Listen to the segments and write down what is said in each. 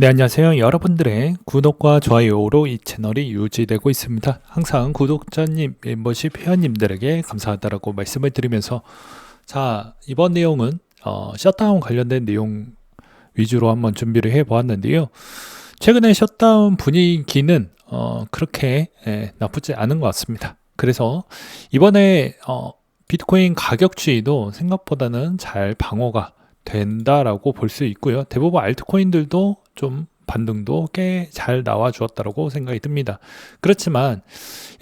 네, 안녕하세요. 여러분들의 구독과 좋아요로 이 채널이 유지되고 있습니다. 항상 구독자님, 멤버십 회원님들에게 감사하다라고 말씀을 드리면서 이번 내용은 셧다운 관련된 내용 위주로 한번 준비를 해 보았는데요. 최근에 셧다운 분위기는 그렇게 나쁘지 않은 것 같습니다. 그래서 이번에 비트코인 가격 추이도 생각보다는 잘 방어가 된다라고 볼 수 있고요. 대부분 알트코인들도 좀 반등도 꽤 잘 나와 주었다라고 생각이 듭니다. 그렇지만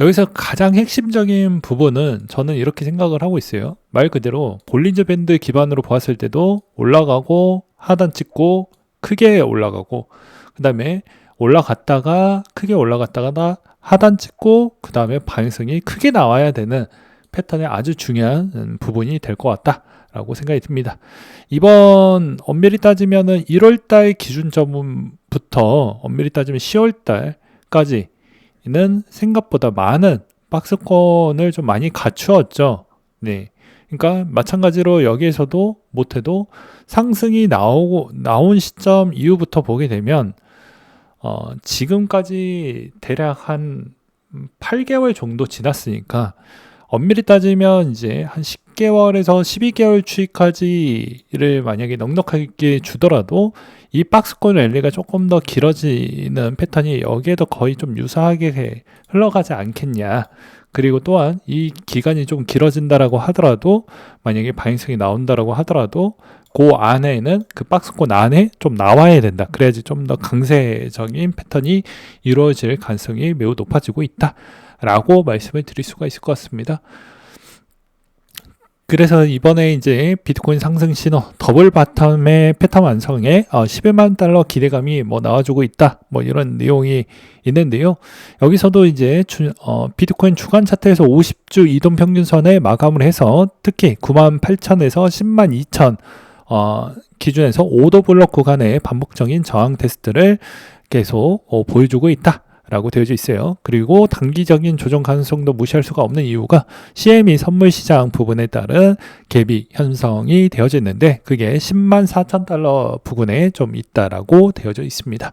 여기서 가장 핵심적인 부분은 저는 이렇게 생각을 하고 있어요. 말 그대로 볼린저 밴드 기반으로 보았을 때도 올라가고 하단 찍고 크게 올라가고 그 다음에 올라갔다가 크게 올라갔다가 하단 찍고 그 다음에 반등이 크게 나와야 되는 패턴의 아주 중요한 부분이 될 것 같다 라고 생각이 듭니다. 이번 엄밀히 따지면은 1월달 기준점부터 엄밀히 따지면 10월달까지는 생각보다 많은 박스권을 좀 많이 갖추었죠. 네. 그러니까 마찬가지로 여기에서도 못해도 상승이 나온 시점 이후부터 보게 되면 지금까지 대략 한 8개월 정도 지났으니까 엄밀히 따지면 이제 한 10개월에서 12개월 추이까지를 만약에 넉넉하게 주더라도 이 박스권 랠리가 조금 더 길어지는 패턴이 여기에도 거의 좀 유사하게 흘러가지 않겠냐. 그리고 또한 이 기간이 좀 길어진다라고 하더라도 만약에 반등이 나온다라고 하더라도 그 안에는 그 박스권 안에 좀 나와야 된다. 그래야지 좀 더 강세적인 패턴이 이루어질 가능성이 매우 높아지고 있다. 라고 말씀을 드릴 수가 있을 것 같습니다. 그래서 이번에 이제 비트코인 상승 신호 더블 바텀의 패턴 완성에 11만 달러 기대감이 나와주고 있다. 이런 내용이 있는데요. 여기서도 이제 비트코인 주간 차트에서 50주 이동 평균선에 마감을 해서 특히 98,000에서 102,000 기준에서 오더 블록 구간의 반복적인 저항 테스트를 계속 보여주고 있다. 라고 되어져 있어요. 그리고 단기적인 조정 가능성도 무시할 수가 없는 이유가 CME 선물 시장 부분에 따른 갭이 형성이 되어져 있는데 그게 10만 4천 달러 부근에 좀 있다라고 되어져 있습니다.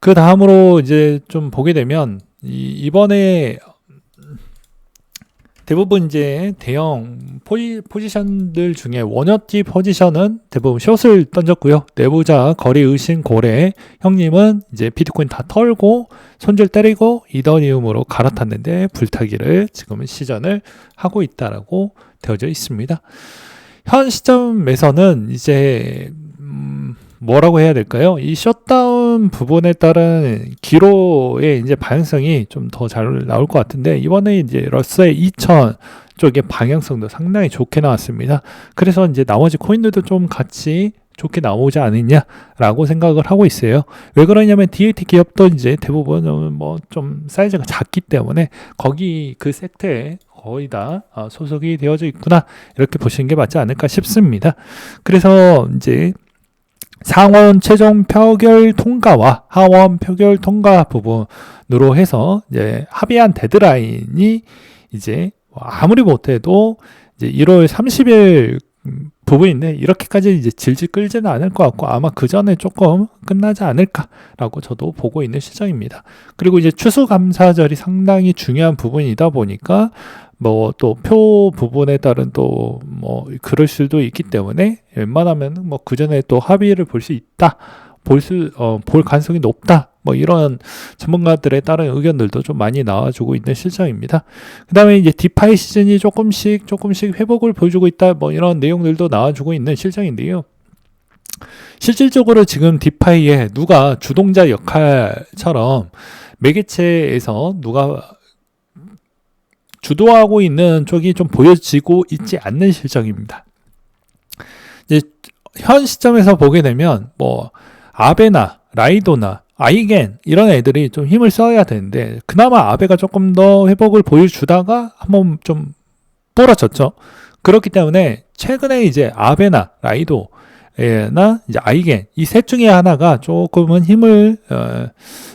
그 다음으로 이제 좀 보게 되면 이번에 대부분 이제 대형 포지션들 중에 원효티 포지션은 대부분 숏을 던졌고요. 내부자 거리 의심 고래 형님은 이제 비트코인 다 털고 손절 때리고 이더리움으로 갈아탔는데 불타기를 지금은 시전을 하고 있다라고 되어져 있습니다. 현 시점에서는 이제 뭐라고 해야 될까요? 이 셧다운 부분에 따른 기로의 이제 방향성이 좀 더 잘 나올 것 같은데 이번에 이제 러셀 2000 쪽의 방향성도 상당히 좋게 나왔습니다. 그래서 이제 나머지 코인들도 좀 같이 좋게 나오지 않느냐라고 생각을 하고 있어요. 왜 그러냐면 DAT 기업도 이제 대부분 좀 사이즈가 작기 때문에 거기 그 섹터에 거의 다 소속이 되어져 있구나 이렇게 보시는 게 맞지 않을까 싶습니다. 그래서 이제 상원 최종 표결 통과와 하원 표결 통과 부분으로 해서 이제 합의한 데드라인이 이제 아무리 못해도 이제 1월 30일 부분인데 이렇게까지 이제 질질 끌지는 않을 것 같고 아마 그 전에 조금 끝나지 않을까라고 저도 보고 있는 시점입니다. 그리고 이제 추수감사절이 상당히 중요한 부분이다 보니까 또 표 부분에 따른 또 그럴 수도 있기 때문에 웬만하면 그 전에 또 합의를 볼 수 있다. 볼 가능성이 높다. 이런 전문가들에 따른 의견들도 좀 많이 나와주고 있는 실정입니다. 그 다음에 이제 디파이 시즌이 조금씩 회복을 보여주고 있다. 이런 내용들도 나와주고 있는 실정인데요. 실질적으로 지금 디파이에 누가 주동자 역할처럼 매개체에서 누가 주도하고 있는 쪽이 좀 보여지고 있지 않는 실정입니다. 이제 현 시점에서 보게 되면 아베나, 라이도나, 아이겐 이런 애들이 좀 힘을 써야 되는데 그나마 아베가 조금 더 회복을 보여주다가 한번 좀 떨어졌죠. 그렇기 때문에 최근에 이제 아베나, 라이도 나 이제 아이겐 이 셋 중에 하나가 조금은 힘을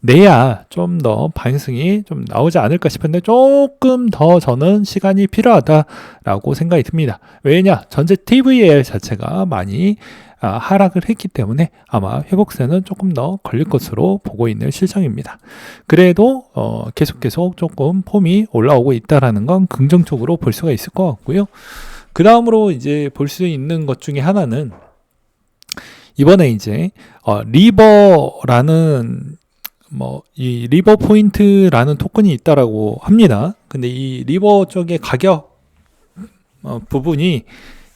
내야 좀 더 반응성이 좀 나오지 않을까 싶은데 조금 더 저는 시간이 필요하다라고 생각이 듭니다. 왜냐? 전체 TVL 자체가 많이 하락을 했기 때문에 아마 회복세는 조금 더 걸릴 것으로 보고 있는 실정입니다. 그래도 계속 조금 폼이 올라오고 있다라는 건 긍정적으로 볼 수가 있을 것 같고요. 그 다음으로 이제 볼 수 있는 것 중에 하나는 이번에 이제 리버라는 이 리버 포인트라는 토큰이 있다라고 합니다. 근데 이 리버 쪽의 가격 부분이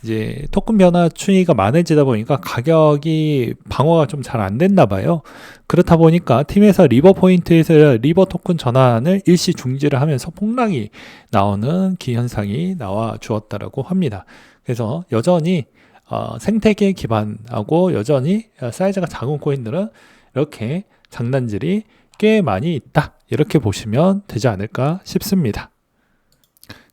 이제 토큰 변화 추이가 많아지다 보니까 가격이 방어가 좀 잘 안 됐나 봐요. 그렇다 보니까 팀에서 리버 포인트에서 리버 토큰 전환을 일시 중지를 하면서 폭락이 나오는 기현상이 나와 주었다라고 합니다. 그래서 여전히 생태계 기반하고 여전히 사이즈가 작은 코인들은 이렇게 장단질이 꽤 많이 있다, 이렇게 보시면 되지 않을까 싶습니다.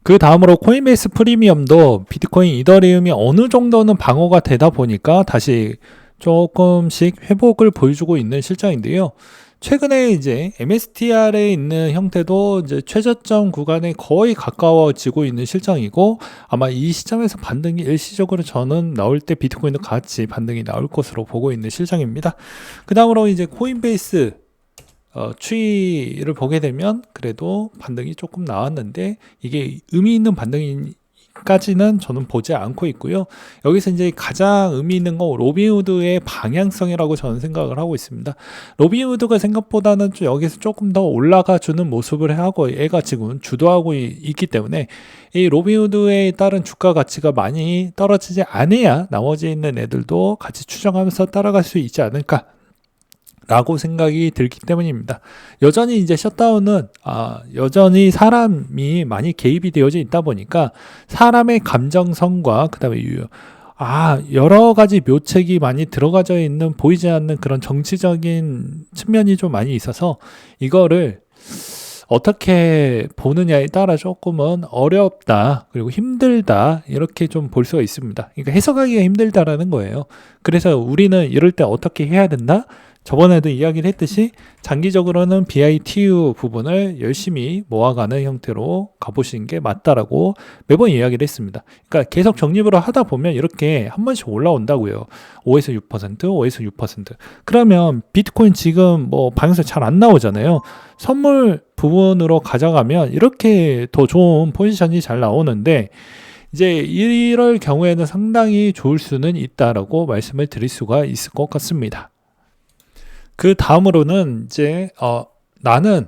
그 다음으로 코인베이스 프리미엄도 비트코인, 이더리움이 어느 정도는 방어가 되다 보니까 다시 조금씩 회복을 보여주고 있는 실정인데요. 최근에 이제 MSTR에 있는 형태도 이제 최저점 구간에 거의 가까워지고 있는 실정이고, 아마 이 시점에서 반등이 일시적으로 저는 나올 때 비트코인도 같이 반등이 나올 것으로 보고 있는 실정입니다. 그 다음으로 이제 코인베이스 추이를 보게 되면 그래도 반등이 조금 나왔는데 이게 의미 있는 반등까지는 저는 보지 않고 있고요. 여기서 이제 가장 의미 있는 건 로빈후드의 방향성이라고 저는 생각을 하고 있습니다. 로빈후드가 생각보다는 좀 여기서 조금 더 올라가 주는 모습을 하고 얘가 지금 주도하고 있기 때문에 이 로빈후드에 따른 주가 가치가 많이 떨어지지 않아야 나머지 있는 애들도 같이 추정하면서 따라갈 수 있지 않을까 라고 생각이 들기 때문입니다. 여전히 이제 셧다운은 여전히 사람이 많이 개입이 되어져 있다 보니까 사람의 감정성과 그 다음에 여러 가지 묘책이 많이 들어가져 있는, 보이지 않는 그런 정치적인 측면이 좀 많이 있어서 이거를 어떻게 보느냐에 따라 조금은 어렵다, 그리고 힘들다, 이렇게 좀 볼 수가 있습니다. 그러니까 해석하기가 힘들다라는 거예요. 그래서 우리는 이럴 때 어떻게 해야 된다? 저번에도 이야기를 했듯이 장기적으로는 BITU 부분을 열심히 모아가는 형태로 가보시는 게 맞다라고 매번 이야기를 했습니다. 그러니까 계속 적립으로 하다 보면 이렇게 한 번씩 올라온다고요. 5에서 6%, 5에서 6%. 그러면 비트코인 지금 방에서 잘 안 나오잖아요. 선물 부분으로 가져가면 이렇게 더 좋은 포지션이 잘 나오는데, 이제 이럴 경우에는 상당히 좋을 수는 있다라고 말씀을 드릴 수가 있을 것 같습니다. 그 다음으로는 이제 나는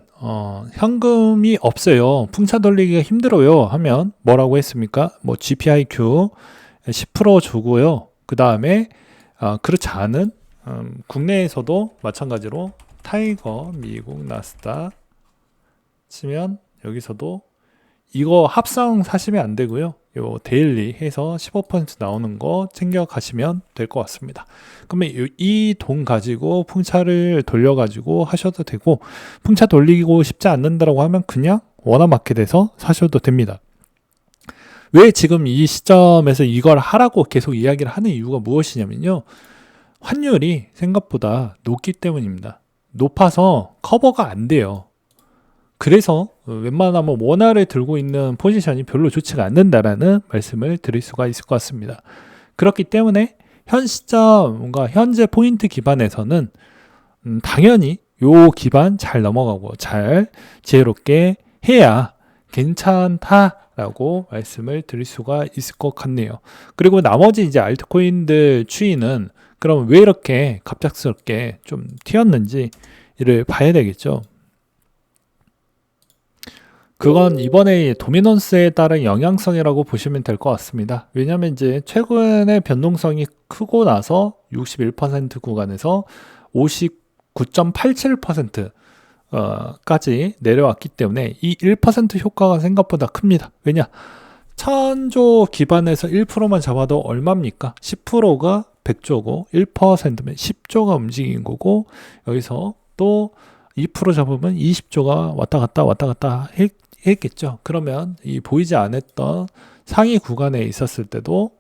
현금이 없어요, 풍차 돌리기가 힘들어요 하면 뭐라고 했습니까? GPIQ 10% 주고요. 그 다음에 그렇지 않은 국내에서도 마찬가지로 타이거, 미국, 나스닥 치면 여기서도 이거 합성 사시면 안 되고요. 요 데일리 해서 15% 나오는 거 챙겨 가시면 될 것 같습니다. 그러면 이 돈 가지고 풍차를 돌려 가지고 하셔도 되고, 풍차 돌리고 싶지 않는다라고 하면 그냥 워너마켓에서 사셔도 됩니다. 왜 지금 이 시점에서 이걸 하라고 계속 이야기를 하는 이유가 무엇이냐면요, 환율이 생각보다 높기 때문입니다. 높아서 커버가 안 돼요. 그래서 웬만하면 원화를 들고 있는 포지션이 별로 좋지가 않는다라는 말씀을 드릴 수가 있을 것 같습니다. 그렇기 때문에 현 시점, 뭔가 현재 포인트 기반에서는 당연히 요 기반 잘 넘어가고 잘 지혜롭게 해야 괜찮다라고 말씀을 드릴 수가 있을 것 같네요. 그리고 나머지 이제 알트코인들 추이는 그럼 왜 이렇게 갑작스럽게 좀 튀었는지를 봐야 되겠죠. 그건 이번에 도미넌스에 따른 영향성이라고 보시면 될 것 같습니다. 왜냐하면 이제 최근에 변동성이 크고 나서 61% 구간에서 59.87% 까지 내려왔기 때문에 이 1% 효과가 생각보다 큽니다. 왜냐? 1000조 기반에서 1%만 잡아도 얼마입니까? 10%가 100조고 1%면 10조가 움직인 거고, 여기서 또 2% 잡으면 20조가 왔다 갔다 했겠죠. 그러면 이 보이지 않았던 상위 구간에 있었을 때도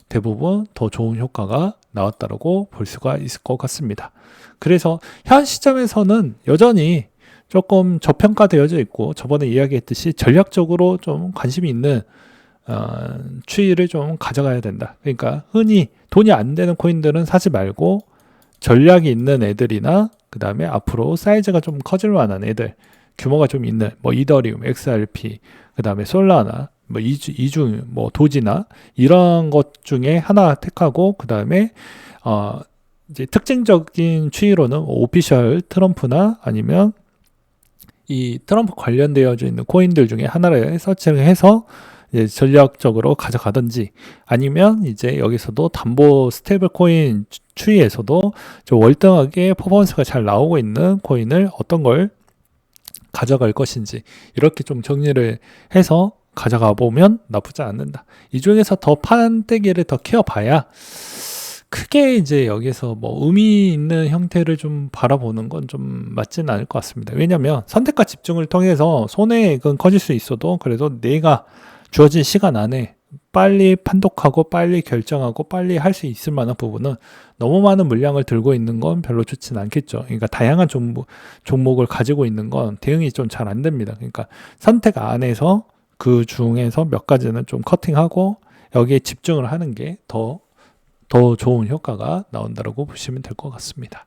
대부분 더 좋은 효과가 나왔다고 볼 수가 있을 것 같습니다. 그래서 현 시점에서는 여전히 조금 저평가되어져 있고 저번에 이야기했듯이 전략적으로 좀 관심이 있는 추이를 좀 가져가야 된다. 그러니까 흔히 돈이 안 되는 코인들은 사지 말고 전략이 있는 애들이나 그 다음에 앞으로 사이즈가 좀 커질 만한 애들, 규모가 좀 있는 뭐 이더리움, XRP, 그 다음에 솔라나, 뭐 이중, 뭐 도지나 이런 것 중에 하나 택하고 그 다음에 이제 특징적인 추이로는 오피셜 트럼프나 아니면 이 트럼프 관련되어져 있는 코인들 중에 하나를 서치를 해서 이제 전략적으로 가져가든지 아니면 이제 여기서도 담보 스테이블 코인 추이에서도 좀 월등하게 퍼포먼스가 잘 나오고 있는 코인을 어떤 걸 가져갈 것인지 이렇게 좀 정리를 해서 가져가 보면 나쁘지 않는다. 이 중에서 더 판때기를 더 키워봐야 크게 이제 여기서 뭐 의미 있는 형태를 좀 바라보는 건 좀 맞지는 않을 것 같습니다. 왜냐하면 선택과 집중을 통해서 손해액은 커질 수 있어도 그래도 내가 주어진 시간 안에 빨리 판독하고 빨리 결정하고 빨리 할 수 있을 만한 부분은 너무 많은 물량을 들고 있는 건 별로 좋지는 않겠죠. 그러니까 다양한 종목을 가지고 있는 건 대응이 좀 잘 안 됩니다. 그러니까 선택 안에서 그 중에서 몇 가지는 좀 커팅하고 여기에 집중을 하는 게 더 좋은 효과가 나온다고 보시면 될 것 같습니다.